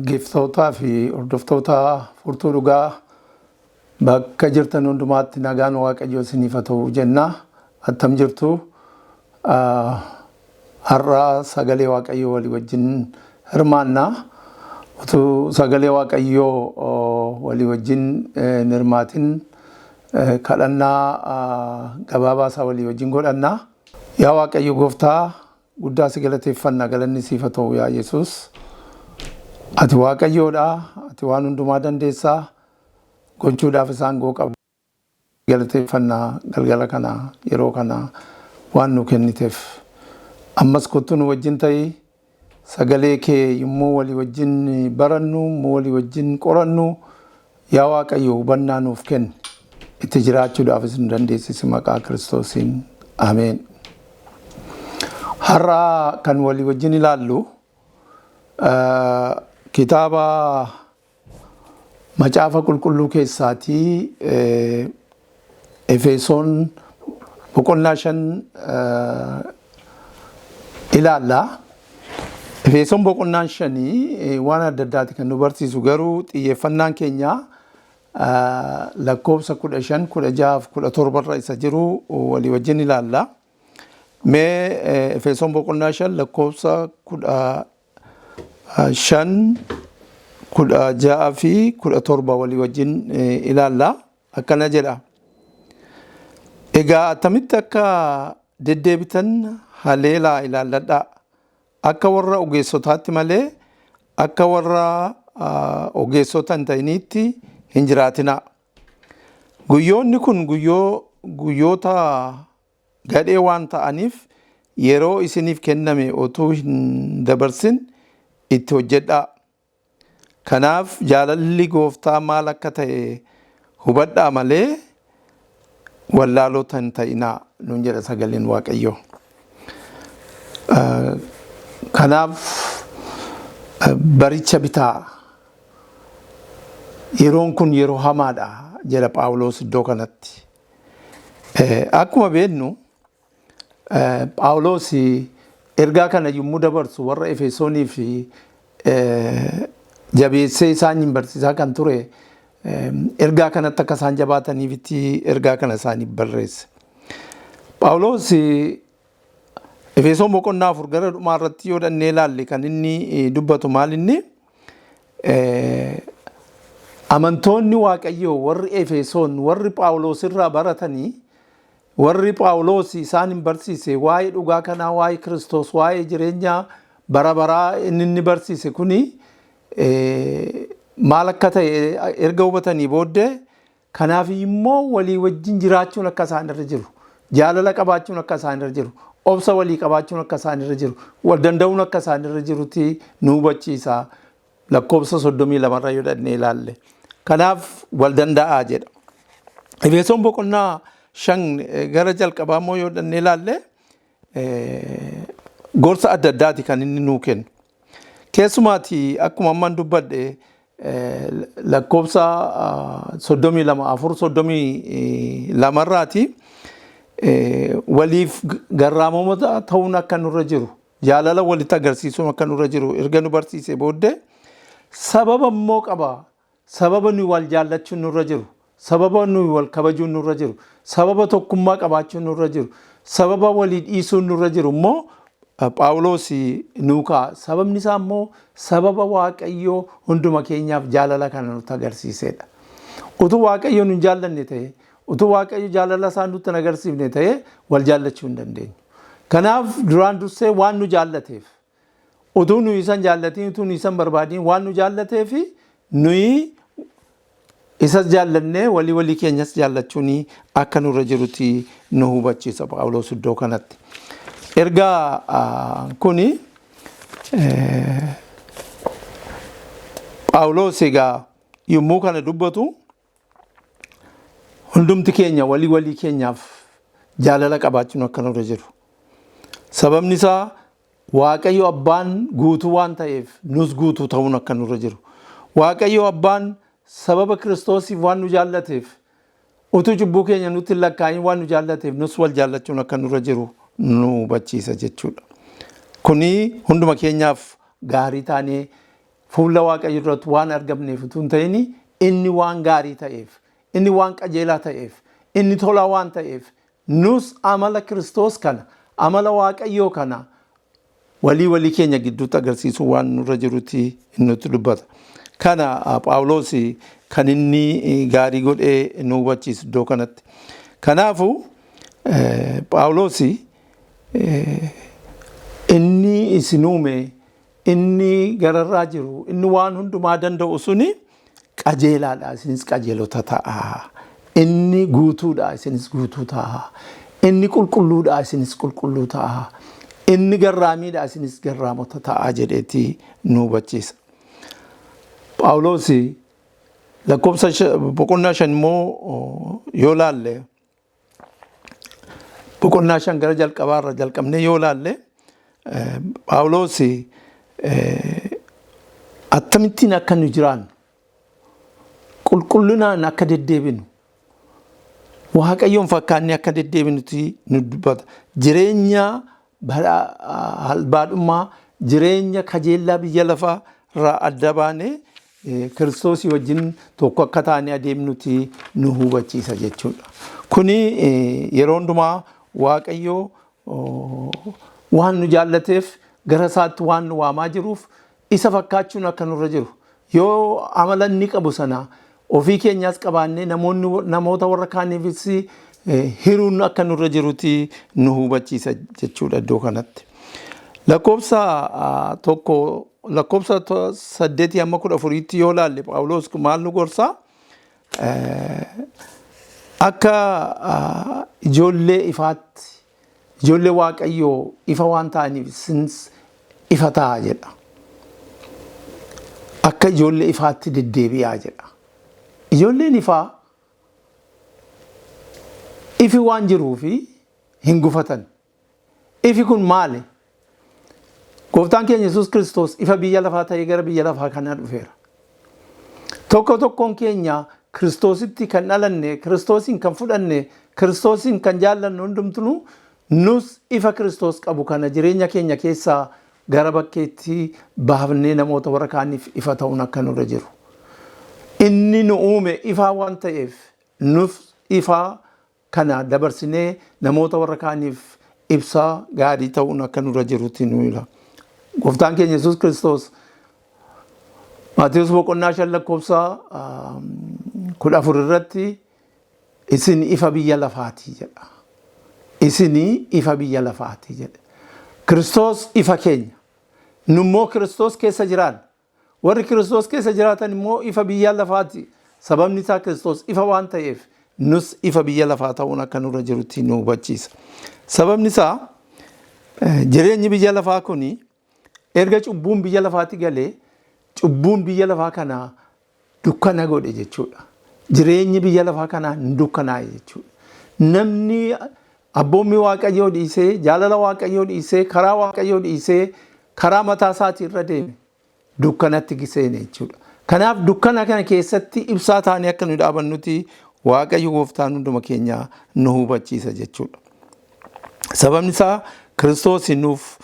dhaggeeffatootaa fi hordoftoota furtuu dhugaa bakka jirtan hundumaatti nagaan Waaqayyoo isiniif haa ta'u jenna. Attam jirtu har'a sagalee Waaqayyoo walii wajjin hirmaannaa. Utuu sagalee Waaqayyoo walii wajjin hirmaatin kadhannaa gabaabaa isaa walii wajjin godhannaa. Yaa Waaqayyo Gooftaa guddaa si galateeffanna, galanni siif haa ta'u yaa Yesuus. Ati Waaqayyoodha, ati waan hundumaa dandeessaa, gochuudhaaf isaan goo qabu. Galateeffannaa galgala kana yeroo kana waan nu kenniteef. Ammas kottu nu wajjin ta'ii sagalee kee yommuu walii wajjin barannu, yommuu walii wajjin qorannu, yaa Waaqayyo hubannaa nuuf kenni. Itti jiraachuudhaafis nu dandeessisi maqaa Kiristoosiin. Ameen. Har'a kan walii wajjin ilaallu kitaaba macaafa qulqulluu keessaatii Efesoon boqonnaa 5 ilaalla. Efesoon boqonnaa 5 waan adda addaati kan nu barsiisu, garuu xiyyeeffannaan keenya lakkoofsa 15, 16, 17 irra isa jiru walii wajjin ilaalla. Mee Efesoon boqonnaa 5 lakkoofsa 15, 16 fi 17 walii wajjin ilaalla. Akkana jedha. Egaa attamitti akka deddeebitan haleelaa ilaalladhaa. Akka warra ogeessotaatti malee akka warra ogeessota hin ta'iniitti hin jiraatinaa. Guyyoonni kun guyyoota gadhee waan ta'aniif yeroo isiniif kenname otuu hin dabarsin itti hojjedhaa. Kanaaf jaalalli Gooftaa maal akka ta'e hubadhaa malee wallaalota hin ta'inaa nuun jedha sagaleen Waaqayyoo. Kanaaf baricha bitaa. Yeroon kun yeroo hamaadha jedha Phaawulos iddoo kanatti. Akkuma beeknu Phaawulos ergaa kana yommuu dabarsu warra Efesoonii fi jabeessee isaaniin barsiisaa kan ture, ergaa kanatti akka isaan jabaataniifitti ergaa kana isaaniif barreesse. Phaawulos Efesoon boqonnaa 4 gara dhumaa irratti yoo dhannee ilaalle kan inni dubbatu maal inni? Amantoonni Waaqayyoo warri Efesoon warri Phaawulos irraa baratanii, warri Phaawulos isaan barsiise waa'ee dhugaa kanaa, waa'ee Kiristoos, waa'ee jireenya bara baraa inni barsiise kuni maal akka ta'e erga hubatanii booddee, kanaaf immoo walii wajjin jiraachuun akka isaan irra jiru, jaalala qabaachuun akka isaan irra jiru, obsa walii qabaachuun akka isaan irra jiru, wal danda'uun akka isaan irra jirutti nu hubachiisa. Lakkoofsa 32 irra yoo dhannee ilaalle. Kanaaf wal danda'aa jedha. Efesoon boqonnaa 5 gara jalqabaa immoo yoo dhannee ilaalle gorsa adda addaati kan inni nuu kennu. Keessumaati akkuma amman dubbadhe lakkoofsa 32 irraati waliif garraamummaa ta'uun akka nurra jiru, jaalala walitti agarsiisuun akka nurra jiru erga nu barsiise booddee sababa immoo qaba. Sababa nuyi wal jaallachuun nurra jiru, sababa nuyi wal kabajuun nurra jiru, sababa tokkummaa qabaachuun nurra jiru, sababa walii dhiisuun nurra jiru immoo Phaawulos nuukaa. Sababni isaa immoo sababa Waaqayyoo hunduma keenyaaf jaalala kana nutti agarsiisedha. Utuu Waaqayyo nu jaallanne ta'e, utuu Waaqayyo jaalala isaa nutti agarsiifne ta'e wal jaallachuu hin dandeenyu. Kanaaf duraan dursee waan nu jaallateef, utuu nu isan jaallatiin, utuu nu isan barbaadiin waan nu jaallateef nuyi isas jaallannee walii keenyas jaallachuun akka nurra jirutti nu hubachiisa Phaawulos iddoo kanatti. Ergaa kuni Phaawulos egaa yommuu kana dubbatu hundumti keenya walii keenyaaf jaalala qabaachuun akka nurra jiru. Sababni isaa Waaqayyo Abbaan guutuu waan ta'eef nus guutuu ta'uun akka nurra jiru. Waaqayyo Abbaan sababa Kiristoosiif waan nu jaallateef, utuu cubbuu keenya nutti hin lakkaa'in waan nu jaallateef nus wal jaallachuun akka nurra jiru nu hubachiisa jechuudha. Kuni hunduma keenyaaf gaarii taanee fuula waaqayyo irratti waan argamneef utuu hin ta'in inni waan gaarii ta'eef, inni waan qajeelaa ta'eef, inni tolaa waan ta'eef nus amala Kiristoos kana, amala waaqayyoo kana walii keenya gidduutti agarsiisu waan nurra jirutti nutti dubbata. Kana Phaawulos kan inni gaarii godhee nu hubachiisu iddoo kanatti. Kanaafuu Phaawulos inni isin uume, inni gararraa jiru, inni waan hundumaa danda'u suni qajeelaadha, isinis qajeelota ta'a. Inni guutuudha, isinis guutuu ta'a. Inni qulqulluudha, isinis qulqulluu ta'a. Inni garraamiidha, isinis garraamota ta'a jedheeti nu hubachiisa. Phaawulos lakkoofsa boqonnaa 5 immoo yoo laalle, boqonnaa 5 gara jalqabaarra jalqabnee yoo laalle, Phaawulos akkamittiin akka nu jiraannu, qulqullinaan akka deddeebinu, waaqayyoon fakkaannee akka deddeebinutti nu dubbata. Jireenya halbaadhummaa, jireenya kajeellaa biyya lafaa irraa adda baanee Kiristoosii wajjin tokko akka taanee adeemnutti nu hubachiisa jechuudha. Kuni yeroo hundumaa waaqayyoo waan nu jaallateef gara isaatti waan nu waamaa jiruuf isa fakkaachuun akka nurra jiru. Yoo amala inni qabu sana ofii keenyaas qabaannee namoota warra kaaniifis hiruun akka nurra jirutti nu hubachiisa jechuudha iddoo kanatti. Lakkoofsa 8-14 yoo laalle Phaawulos maal nu gorsa? Akka ijoollee ifaatti, ijoollee waaqayyoo ifa waan ta'aniif isinis ifa ta'a jedha. Akka ijoollee ifaatti deddeebi'aa jedha. Ijoolleen ifaa ifi waan jiruufi hin gufatan. Ifi kun maali? Gooftaan keenya Yesuus Kiristoos ifa biyya lafaa ta'ee gara biyya lafaa kanaa dhufeera. Tokkoon keenya Kiristoositti kan dhalanne, Kiristoosin kan fudhanne, Kiristoosin kan jaallanne hundumtuu nus ifa Kiristoos qabu kana jireenya keenya keessaa gara bakkeetti baafnee namoota warra kaaniif ifa ta'uun akka nurra jiru. Inni nu uume ifaa waan ta'eef nus ifaa kana dabarsinee namoota warra kaaniif ibsaa gaarii ta'uun akka nurra jirutti nu ila. Gooftaan keenya Yesuus Kiristoos Maatewos boqonnaa 5 lakkoofsa 14 irratti isin ifa biyya lafaati jedha. Isin ifa biyya lafaati jedha. Kiristoos ifa keenya. Nummoo Kiristoos keessa jiraanna. Warri Kiristoos keessa jiraatan immoo ifa biyya lafaati. Sababni isaa Kiristoos ifa waan ta'eef nus ifa biyya lafaa ta'uun akka nurra jirutti nu hubachiisa. Sababni isaa jireenyi biyya lafaa kuni erga cubbuun biyya lafaatti galee cubbuun biyya lafaa kana dukkana godhe jechuudha. Jireenyi biyya lafaa kana dukkanaa'e jechuudha. Namni abboommii waaqayyoo dhiisee, jaalala waaqayyoo dhiisee, karaa waaqayyoo dhiisee, karaa mataa isaatii irra deeme dukkanatti seene jechuudha. Kanaaf dukkana kana keessatti ibsaa taanee akka nu dhaabannuti waaqayyo gooftaan hunduma keenya nu hubachiisa jechuudha. Sababni isaa Kiristoos nuuf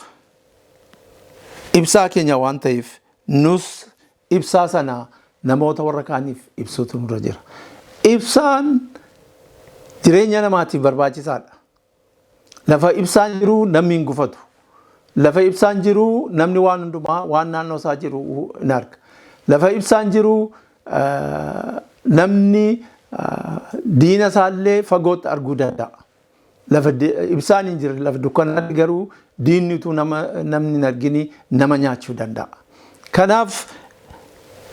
ibsaa keenya waan ta'eef nus ibsaa sana namoota warra kaaniif ibsuutu nurra jira. Ibsaan jireenya namaatiif barbaachisaadha. Lafa ibsaan jiru namni hin gufatu. Lafa ibsaan jiru namni waan hundumaa waan naannoo isaa jiru hin arga. Lafa ibsaan jiru namni diina isaallee fagootti arguu danda'a. Lafa ibsaan hin jirre lafa dukkanaatti garuu diinni utuu namni hin argini nama nyaachuu danda'a. Kanaaf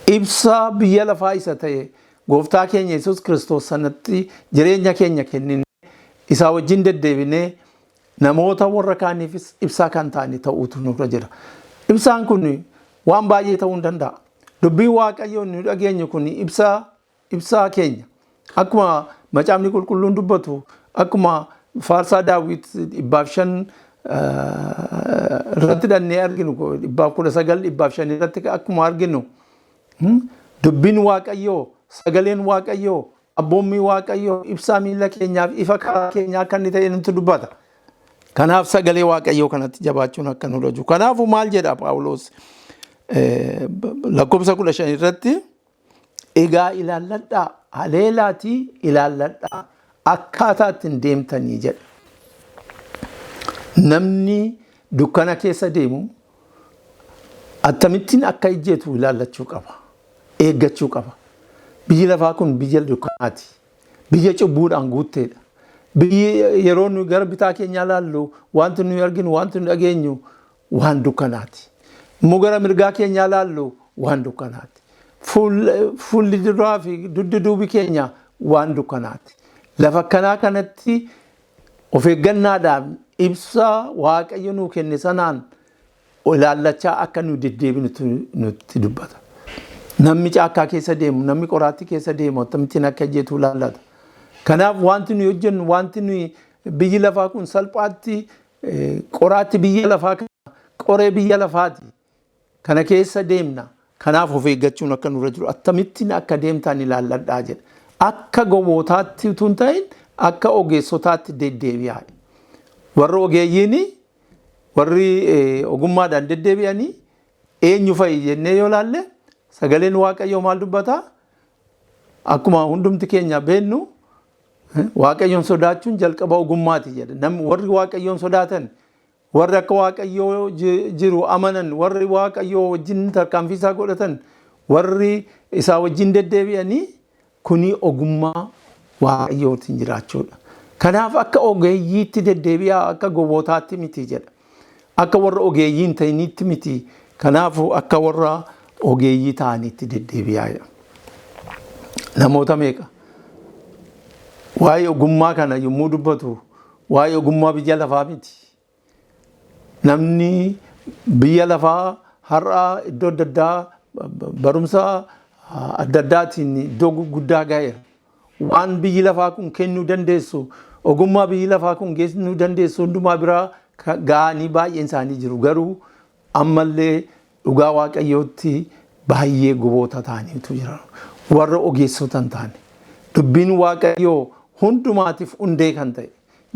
ibsaa biyya lafaa isa ta'e gooftaa keenya Yesuus Kiristoos sanatti jireenya keenya kennine isaa wajjin deddeebinee namoota warra kaaniifis ibsaa kan ta'ani ta'uutu nurra jira. Ibsaan kun waan baay'ee ta'uu hin danda'a. Dubbiin waaqayyoo nu dhageenyu kun ibsaa keenya. Akkuma macaafni qulqulluun dubbatu, akkuma faarsaa Daawit 500 irratti dhannee arginu, 19:5 irratti akkuma arginu, dubbiin waaqayyoo, sagaleen waaqayyoo, abboommii waaqayyoo ibsaa miila keenyaaf ifa karaa keenyaa akka inni ta'e nutti dubbata. Kanaaf sagalee waaqayyoo kanatti jabaachuun akka nurra jiru. Kanaafuu maal jedha Phaawulos? lakkoofsa 15 irratti egaa ilaalladhaa haleelaatii ilaalladhaa akkaataa ittiin deemtanii jedha. Namni dukkana keessa deemu akkamittiin akka ejjetu ilaallachuu qaba. Eeggachuu qaba. Biyyi lafaa kun biyya dukkanaati. Biyya cubbuudhaan guutteedha. Biyyi yeroo nu gara bitaa keenya ilaallu wanti nu arginu wanti nu dhageenyu waan dukkanaati. Immoo gara mirgaa keenya ilaallu waan dukkanaati. Fuulli duraa fi duddi duubi keenya waan dukkanaati. Lafa kanaa kanatti of eeggannaadhaan ibsa Waaqayyo nuu kenne sanaan ilaallachaa akka nu deddeebinutu nutti dubbata. Namni caakkaa keessa deemu, namni qoraattii keessa deemu akkamittiin akka ejjetu ilaallata. Kanaaf wanti nu hojjennu wanti nu biyyi lafaa kun salphaatti qoraatti biyya lafaa kana qoree biyya lafaati. Kana keessa deemna. Kanaaf of eeggachuun akka nurra jiru akkamittiin akka deemtan ilaalladhaa jedha. Akka gowwootaatti utuu hin ta'in akka ogeessotaatti deddeebi'aa. Warri ogeeyyiin warri ogummaadhaan deddeebi'anii eenyu fa'i jennee yoo ilaalle sagaleen Waaqayyoo maal dubbata? Akkuma hundumti keenya beennu Waaqayyoon sodaachuun jalqaba ogummaati jedha. Namni warri Waaqayyoon sodaatan warri akka Waaqayyoo jiru amanan warri Waaqayyoo wajjin tarkaanfii isaa godhatan warri isaa wajjin deddeebi'anii kuni ogummaa Waaqayyootiin jiraachuudha. Kanaaf akka ogeeyyiitti deddeebi'aa akka gowwootaatti miti jedha. Akka warra ogeeyyiin ta'initti miti. Kanaaf akka warra ogeeyyii ta'anitti deddeebi'aa. Namoota meeqa? Waa'ee ogummaa kana yommuu dubbatu waa'ee ogummaa biyya lafaa miti. Namni biyya lafaa har'a iddoo adda addaa barumsa adda addaatiin iddoo guddaa ga'eera. Waan biyyi lafaa kun kennuu dandeessu ogummaa biyyi lafaa kun geessuu dandeessu hundumaa biraa ga'anii baay'een isaanii jiru. Garuu ammallee dhugaa Waaqayyootti baay'ee gowwoota ta'aniitu jira. Warra ogeessota hin taane. Dubbiin Waaqayyoo hundumaatiif hundee kan ta'e,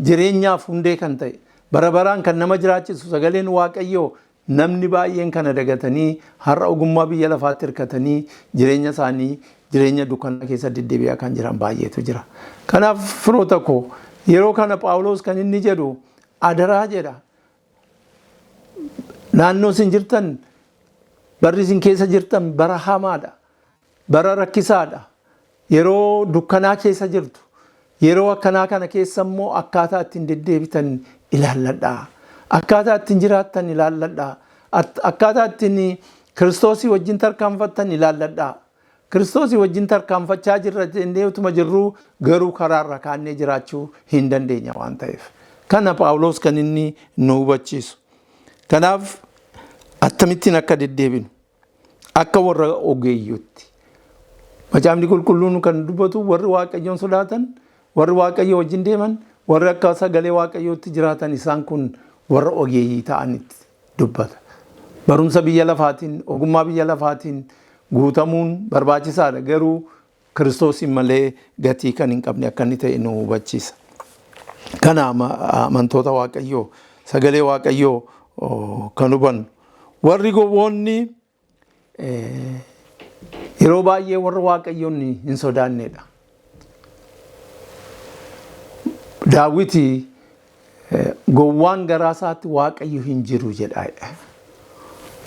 jireenyaaf hundee kan ta'e, bara baraan kan nama jiraachisu sagaleen Waaqayyoo namni baay'een kana dagatanii har'a ogummaa biyya lafaatti hirkatanii jireenya isaanii jireenya dukkanaa keessa deddeebi'aa kan jiran baay'eetu jira. Kanaaf firoota koo yeroo kana Phaawulos kan inni jedhu adaraa jedha. Naannoo isin jirtan barri isin keessa jirtan bara hamaadha. Bara rakkisaadha. Yeroo dukkanaa keessa jirtu. Yeroo akkanaa kana keessa immoo akkaataa ittiin deddeebitan ilaalladhaa. Akkaataa ittiin jiraattan ilaalladhaa. Akkaataa ittiin Kiristoosii wajjin tarkaanfattan ilaalladhaa. Kiristoosii wajjin tarkaanfachaa jirra jennee utuma jirru garuu karaarra kaannee jiraachuu hin dandeenya waan ta'eef. Kana Phaawulos kan inni nu hubachiisu. Kanaaf akkamittiin akka deddeebinu akka warra ogeeyyiitti. Macaafni qulqulluun kan dubbatu warri Waaqayyoon sodaatan, warri Waaqayyo wajjin deeman, warri akka sagalee Waaqayyootti jiraatan isaan kun warra ogeeyyii ta'anitti dubbata. Barumsa biyya lafaatiin, ogummaa biyya lafaatiin guutamuun barbaachisaadha. Garuu Kiristoosiin malee gatii kan hin qabne akka inni ta'e nu hubachiisa. Kana amantoota Waaqayyoo, sagalee Waaqayyoo kan hubannu. Warri gowwoonni yeroo baay'ee warra Waaqayyoon hin sodaannedha. Daawiti gowwaan garaa isaatti Waaqayyo hin jiru jedha.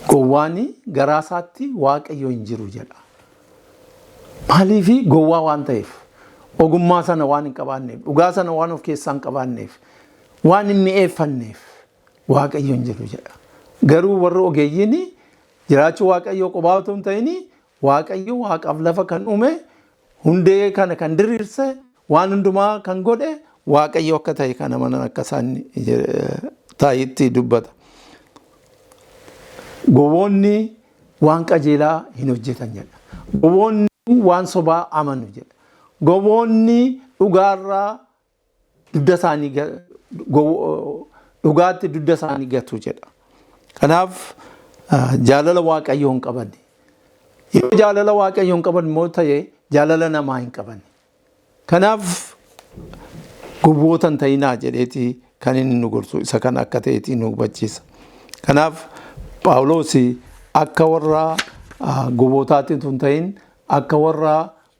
Gowwaan garaa isaatti Waaqayyo hin jiru jedha. Maaliif gowwaa waan ta'eef ogummaa sana waan hin qabaanneef dhugaa sana waan of keessaa hin qabaanneef waan hin mi'eeffanneef Waaqayyo hin jiru jedha. Garuu warri ogeeyyiin jiraachuu Waaqayyoo qofaa otoo hin ta'in Waaqayyo waaqaaf lafa kan uume hundee kana kan diriirse waan hundumaa kan godhe Waaqayyo akka ta'e kan amanan akka isaan taayitti dubbata. Gowwoonni waan qajeelaa hin hojjetan jedha. Gowwoonni waan sobaa amanu jedha. Gowwoonni dhugaarraa dudda isaanii dhugaatti dudda isaanii gatu jedha. Kanaaf jaalala Waaqayyoo hin qaban. Yoo jaalala Waaqayyoo hin qaban immoo ta'e jaalala namaa hin qaban. Kanaaf gowwoota hin ta'inaa jedheeti kan inni nu gorsu isa kan akka ta'eeti nu hubachiisa. Kanaaf Phaawulos akka warra gobootaatti tun ta'in akka warra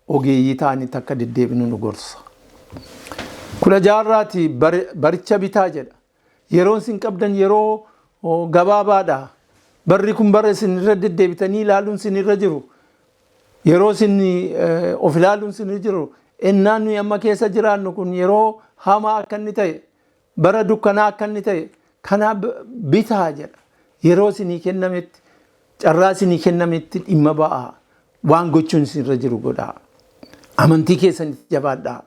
ogeeyyii ta'anitti akka deddeebinu nu gorsa. 16 baricha bitaa jedha. Yeroon isin qabdan yeroo gabaabaadha. Barri kun bara isin irra deddeebitanii ilaaluun isin irra jiru. Yeroo isin of ilaaluun isin irra jiru. Ennaan nuyi amma keessa jiraannu kun yeroo hamaa akka inni ta'e, bara dukkanaa akka inni ta'e, kanaaf bitaa jedha. Yeroo isinii kennametti, carraa isinii kennametti dhimma ba'aa. Waan gochuun isin irra jiru godhaa. Amantii keessanitti jabaadhaa.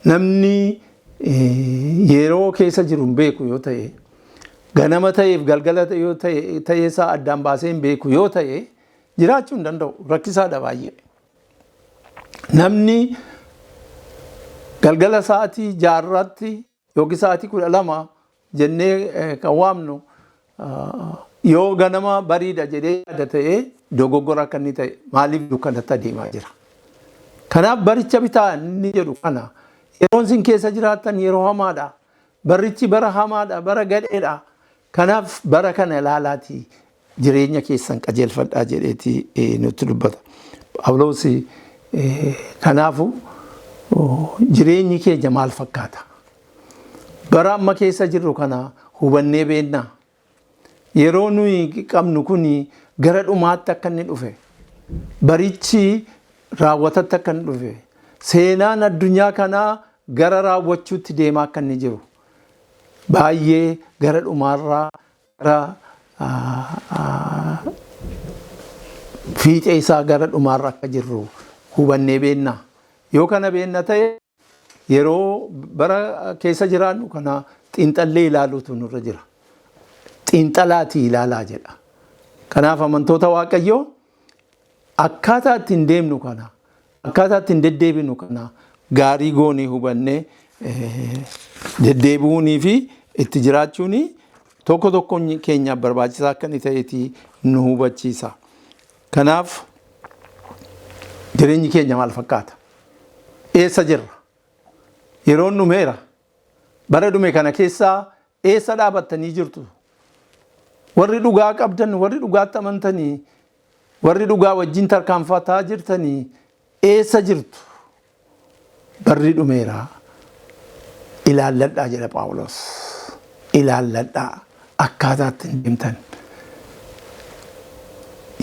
Namni yeroo keessa jiru hin beeku yoo ta'e, ganama ta'eef galgala yoo ta'e isaa addaan baasee hin beeku yoo ta'e jiraachuu hin danda'u. Rakkisaadha baay'ee. Namni galgala sa'aatii 6 yookiin sa'aatii 12 jennee kan waamnu yoo ganama bariidha jedhee yaada ta'e dogoggora akka inni ta'e maaliif dukkanatti adeemaa jira. Kanaaf baricha bitaa inni jedhu kana yeroon isin keessa jiraattan yeroo hamaadha. Barichi bara hamaadha, bara gadheedha. Kanaaf bara kana ilaalaatii jireenya keessan qajeelfadhaa jedheeti nutti dubbata. Phaawulos kanaafu jireenyi keenya maal fakkaata? Bara amma keessa jirru kana hubannee beennaa. Yeroo nuyi qabnu kuni gara dhumaatti akka inni dhufe, barichi raawwatatti akka inni dhufe, seenaan addunyaa kanaa gara raawwachuutti deemaa akka inni jiru, baay'ee gara dhumaarraa gara fiixee isaa gara dhumaarra akka jirru hubannee beennaa. Yoo kana beenna ta'e yeroo bara keessa jiraannu kana xiinxallee ilaaluutu nurra jira. Xiinxalaatii ilaalaa jedha. Kanaaf amantoota Waaqayyoo akkaataa ittiin deemnu kana, akkaataa ittiin deddeebinu kana gaarii goonee hubannee deddeebi'uunii fi itti jiraachuun tokko tokko keenyaaf barbaachisaa akka inni ta'eeti nu hubachiisa. Kanaaf jireenyi keenya maal fakkaata? Eessa jirra? Yeroon dhumeera. Bara dhume kana keessaa eessa dhaabattanii jirtu? Warri dhugaa qabdan, warri dhugaatti amantanii, warri dhugaa wajjin tarkaanfataa jirtanii eessa jirtu? Barri dhumeera. Ilaalladhaa jedha Phaawulos. Ilaalladhaa akkaataa ittiin deemtan.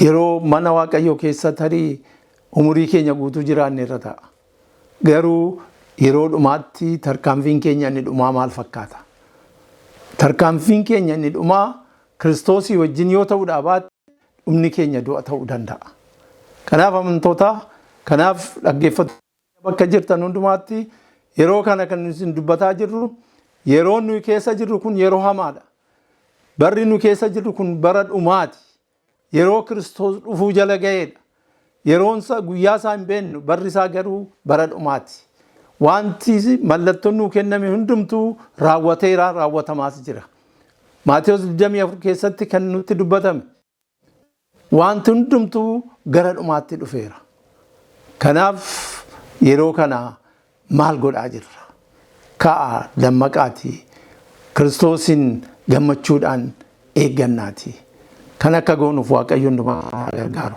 Yeroo mana Waaqayyoo keessa tarii umurii keenya guutuu jiraanne irra ta'a. Garuu yeroo dhumaatti tarkaanfiin keenya inni dhumaa maal fakkaata? Tarkaanfiin keenya inni dhumaa Kiristoosii wajjin yoo ta'uudhaa baate dhumni keenya du'a ta'uu danda'a. Kanaaf amantoota, kanaaf dhaggeeffattoota bakka jirtan hundumaatti yeroo kana kan isin dubbataa jirru, yeroo nuyi keessa jirru kun yeroo hamaadha. Barri nu keessa jirru kun bara dhumaati. Yeroo Kiristoos dhufuu jala ga'eedha. Yeroon isaa guyyaa isaa hin beeknu, barri isaa garuu bara dhumaati. Wanti mallattoon nuu kenname hundumtuu raawwateera, raawwatamaas jira. Maatewos 24 keessatti kan nutti dubbatame wanti hundumtuu gara dhumaatti dhufeera. Kanaaf yeroo kana maal godhaa jirra? Ka'aa dammaqaatii Kiristoosin gammachuudhaan eeggannaati. Kan akka goonuuf Waaqayyoon nu gargaaru.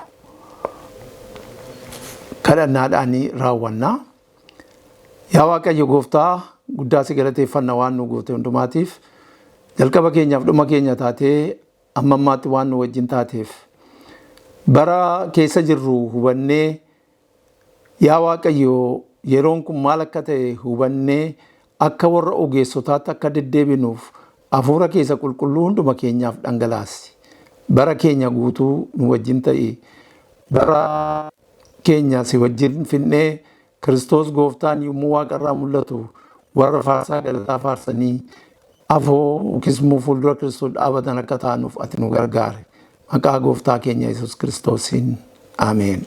Kadhannaadhaan raawwannaa. Yaa Waaqayyo Gooftaa, guddaa si galateeffanna waan nu goote hundumaatiif. Jalqaba keenyaaf dhuma keenya taatee amma ammaatti waan nu wajjin taateef bara keessa jirru hubannee yaa Waaqayyo yeroon kun maal akka ta'e hubannee akka warra ogeessotaatti akka deddeebinuuf hafuura keessa qulqulluu hunduma keenyaaf dhangalaasi. Bara keenya guutuu nu wajjin ta'e bara keenya si wajjin finnee Kiristoos Gooftaan yommuu Waaqarraa mul'atu warra faarsaa galataa faarsanii afoo kismuu fuuldura Kiristoos dhaabatan akka taanuuf ati nu gargaare. Maqaa Gooftaa keenya Yesuus Kiristoosiin. Ameen.